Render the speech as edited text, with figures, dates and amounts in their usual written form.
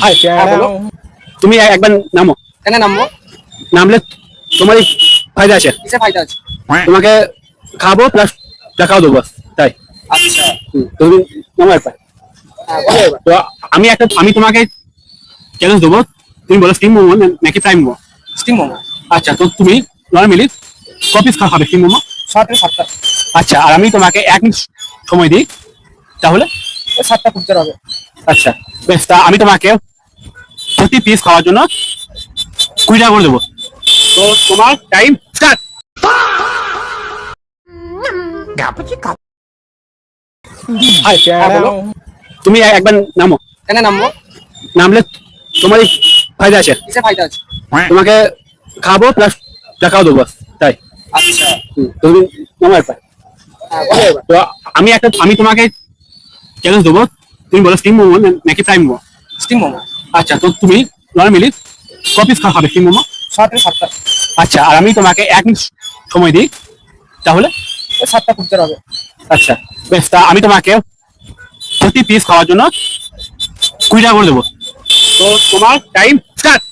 High বলো। তুমি একবার নামো। কেন নামবো? নামলে তোমারই ফায়দা আছে। কিসে ফায়দা আছে? তোমাকে খাবো প্লাস টাকাও দেবো, তাই। আচ্ছা, তুমি নামো একবার। বলো এবার। তো আমি তোমাকে চ্যালেঞ্জ দেবো, তুমি বলো স্টিম মোমো নাকি ফ্রাই মোমো। স্টিম মোমো। আচ্ছা, তো তুমি নর্মালি কপিস খাবে স্টিম মোমো। 6 থেকে 7টা। আচ্ছা, আর আমি তোমাকে 1 মিনিট সময় দিই, তাহলে। ওই 7টা করতে হবে। আচ্ছা বেশ, তা আমি তোমাকে প্রতি পিস খাওয়ার জন্য 20 টাকা করে দেবো। তো তোমার টাইম স্টার্ট। হাই বলো। তুমি একবার নামো। কেন নামবো? নামলে তোমারই ফায়দা আছে। কিসে ফায়দা আছে? তোমাকে খাবো প্লাস টাকাও দেবো, তাই। আচ্ছা, তুমি নামো একবার। বলো এবার। তো আমি তোমাকে চ্যালেঞ্জ দেবো, তুমি বলো স্টিম মোমো নাকি ফ্রাই মোমো। স্টিম মোমো। আচ্ছা, তো তুমি নর্মালি কপিস খাবে স্টিম মোমো। 6 থেকে 7টা। আচ্ছা, আর আমি তোমাকে 1 মিনিট সময় দিই, তাহলে। ওই 7টা করতে হবে। আচ্ছা বেশ, তা আমি তোমাকে প্রতি পিস খাওয়ার জন্য 20 টাকা করে দেবো। তো তোমার টাইম স্টার্ট।